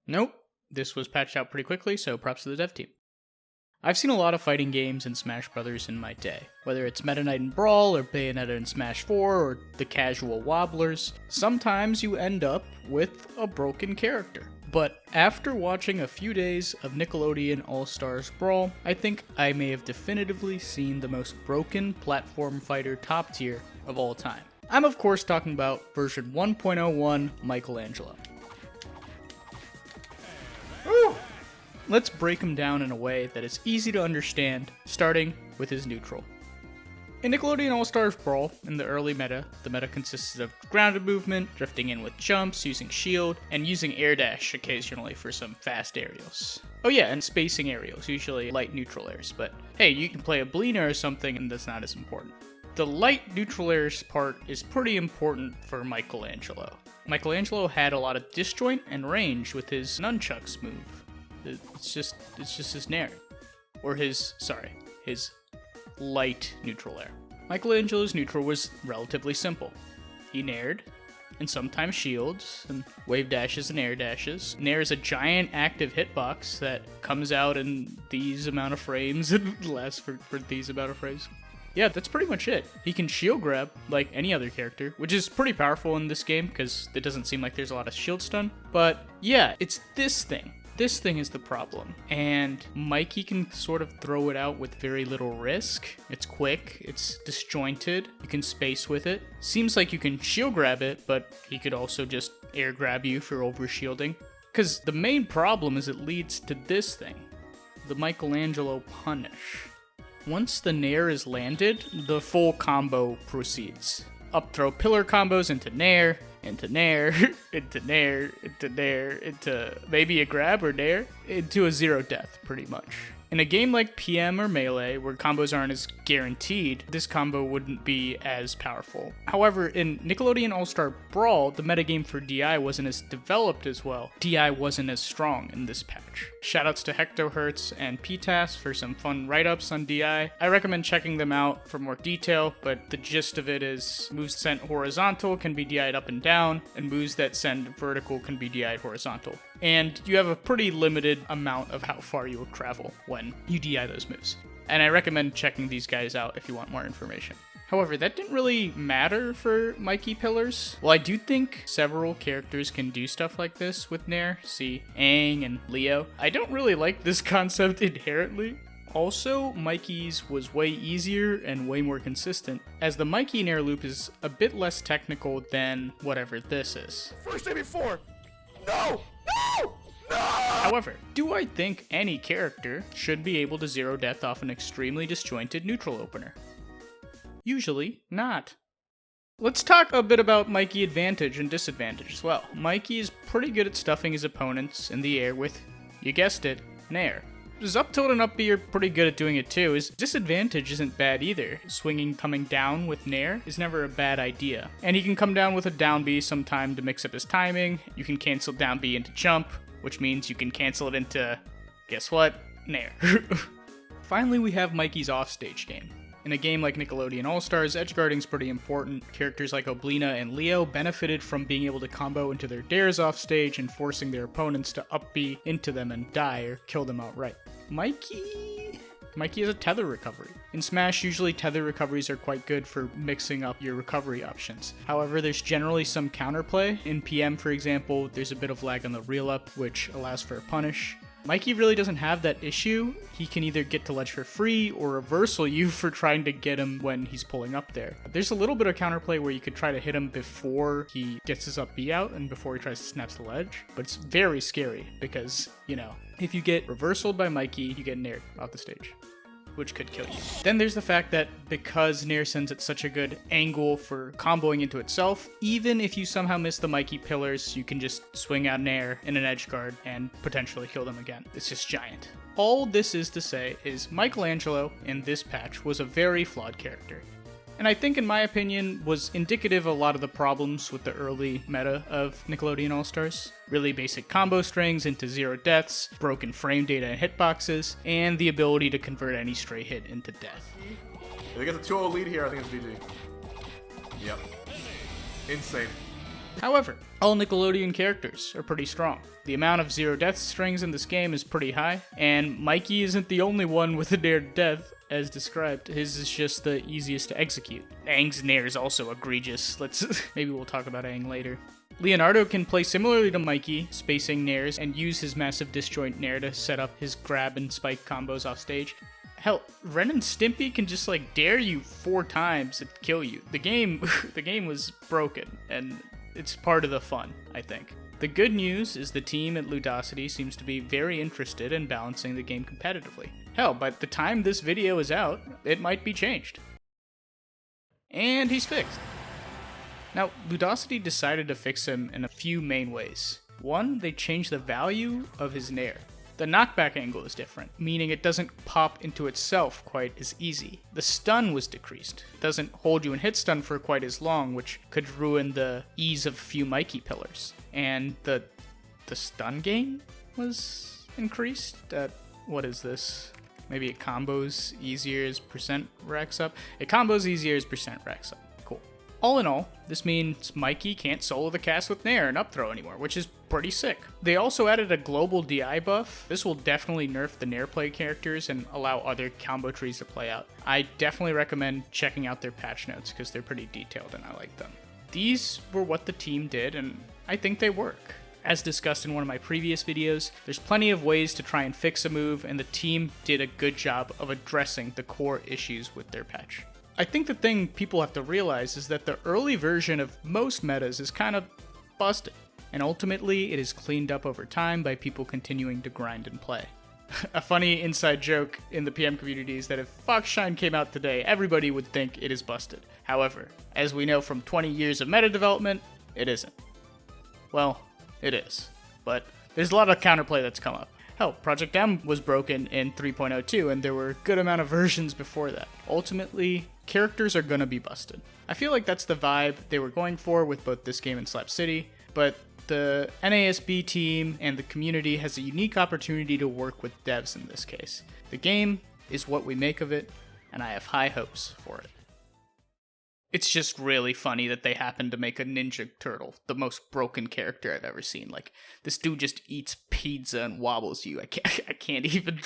Nope, this was patched out pretty quickly, so props to the dev team. I've seen a lot of fighting games and Smash Brothers in my day. Whether it's Meta Knight in Brawl, or Bayonetta in Smash 4, or the casual wobblers, sometimes you end up with a broken character. But after watching a few days of Nickelodeon All Stars Brawl, I think I may have definitively seen the most broken platform fighter top tier of all time. I'm of course talking about version 1.01 Michelangelo. Let's break him down in a way that is easy to understand, starting with his neutral. In Nickelodeon All Stars Brawl, in the early meta, the meta consisted of grounded movement, drifting in with jumps, using shield, and using air dash occasionally for some fast aerials. Oh yeah, and spacing aerials, usually light neutral airs, but hey, you can play a Blina or something and that's not as important. The light neutral airs part is pretty important for Michelangelo. Michelangelo had a lot of disjoint and range with his nunchucks move. It's just his nair. Or his light neutral air. Michelangelo's neutral was relatively simple. He naired, and sometimes shields, and wave dashes and air dashes. Nair is a giant active hitbox that comes out in these amount of frames and lasts for these amount of frames. Yeah, that's pretty much it. He can shield grab like any other character, which is pretty powerful in this game because it doesn't seem like there's a lot of shield stun. But yeah, it's this thing. This thing is the problem, and Mikey can sort of throw it out with very little risk. It's quick, it's disjointed, you can space with it. Seems like you can shield grab it, but he could also just air grab you for over shielding. Because the main problem is it leads to this thing, the Michelangelo punish. Once the nair is landed, the full combo proceeds. Up throw pillar combos into nair, into nair, into nair, into nair, into maybe a grab or nair, into a zero death, pretty much. In a game like PM or Melee, where combos aren't as guaranteed, this combo wouldn't be as powerful. However, in Nickelodeon All-Star Brawl, the metagame for DI wasn't as developed as well. DI wasn't as strong in this patch. Shoutouts to Hectohertz and PTAS for some fun write-ups on DI. I recommend checking them out for more detail, but the gist of it is moves sent horizontal can be DI'd up and down, and moves that send vertical can be DI'd horizontal. And you have a pretty limited amount of how far you will travel when you DI those moves. And I recommend checking these guys out if you want more information. However, that didn't really matter for Mikey pillars. While I do think several characters can do stuff like this with Nair, see Aang and Leo, I don't really like this concept inherently. Also, Mikey's was way easier and way more consistent, as the Mikey Nair loop is a bit less technical than whatever this is. First AB4! No! No! No! However, do I think any character should be able to zero death off an extremely disjointed neutral opener? Usually not. Let's talk a bit about Mikey advantage and disadvantage as well. Mikey is pretty good at stuffing his opponents in the air with, you guessed it, Nair. His up tilt and up B are pretty good at doing it too. His disadvantage isn't bad either. Swinging coming down with Nair is never a bad idea. And he can come down with a down B sometime to mix up his timing. You can cancel down B into jump, which means you can cancel it into, guess what? Nair. Finally, we have Mikey's offstage game. In a game like Nickelodeon All-Stars, edgeguarding's pretty important. Characters like Oblina and Leo benefited from being able to combo into their dares offstage and forcing their opponents to up B into them and die or kill them outright. Mikey has a tether recovery. In Smash, usually tether recoveries are quite good for mixing up your recovery options. However, there's generally some counterplay. In PM, for example, there's a bit of lag on the reel up, which allows for a punish. Mikey really doesn't have that issue. He can either get to ledge for free or reversal you for trying to get him when he's pulling up there. There's a little bit of counterplay where you could try to hit him before he gets his up B out and before he tries to snap the ledge, but it's very scary because, if you get reversaled by Mikey, you get naired off the stage, which could kill you. Then there's the fact that because Nair sends at such a good angle for comboing into itself, even if you somehow miss the Mikey pillars, you can just swing out Nair in an edge guard and potentially kill them again. It's just giant. All this is to say is Michelangelo in this patch was a very flawed character. And I think, in my opinion, was indicative of a lot of the problems with the early meta of Nickelodeon All-Stars. Really basic combo strings into zero deaths, broken frame data and hitboxes, and the ability to convert any stray hit into death. If they get the 2-0 lead here, I think it's GG. Yep. Insane. However, all Nickelodeon characters are pretty strong. The amount of zero death strings in this game is pretty high, and Mikey isn't the only one with a nair to death, as described. His is just the easiest to execute. Aang's nair is also egregious. Maybe we'll talk about Aang later. Leonardo can play similarly to Mikey, spacing nairs, and use his massive disjoint nair to set up his grab and spike combos off stage. Hell, Ren and Stimpy can just dare you 4 times and kill you. The game was broken, and it's part of the fun, I think. The good news is the team at Ludosity seems to be very interested in balancing the game competitively. Hell, by the time this video is out, it might be changed. And he's fixed. Now, Ludosity decided to fix him in a few main ways. One, they changed the value of his nair. The knockback angle is different, meaning it doesn't pop into itself quite as easy. The stun was decreased. It doesn't hold you in hit stun for quite as long, which could ruin the ease of a few Mikey pillars. And the stun gain was increased. What is this? Maybe it combos easier as percent racks up? It combos easier as percent racks up. Cool. All in all, this means Mikey can't solo the cast with nair and up throw anymore, which is pretty sick. They also added a global DI buff. This will definitely nerf the nair play characters and allow other combo trees to play out. I definitely recommend checking out their patch notes because they're pretty detailed and I like them. These were what the team did and I think they work. As discussed in one of my previous videos, there's plenty of ways to try and fix a move and the team did a good job of addressing the core issues with their patch. I think the thing people have to realize is that the early version of most metas is kind of busted, and ultimately it is cleaned up over time by people continuing to grind and play. A funny inside joke in the PM community is that if Foxshine came out today, everybody would think it is busted. However, as we know from 20 years of meta development, it isn't. Well, it is, but there's a lot of counterplay that's come up. Hell, Project M was broken in 3.02, and there were a good amount of versions before that. Ultimately, characters are gonna be busted. I feel like that's the vibe they were going for with both this game and Slap City, but the NASB team and the community has a unique opportunity to work with devs in this case. The game is what we make of it, and I have high hopes for it. It's just really funny that they happened to make a Ninja Turtle the most broken character I've ever seen. This dude just eats pizza and wobbles you. I can't even.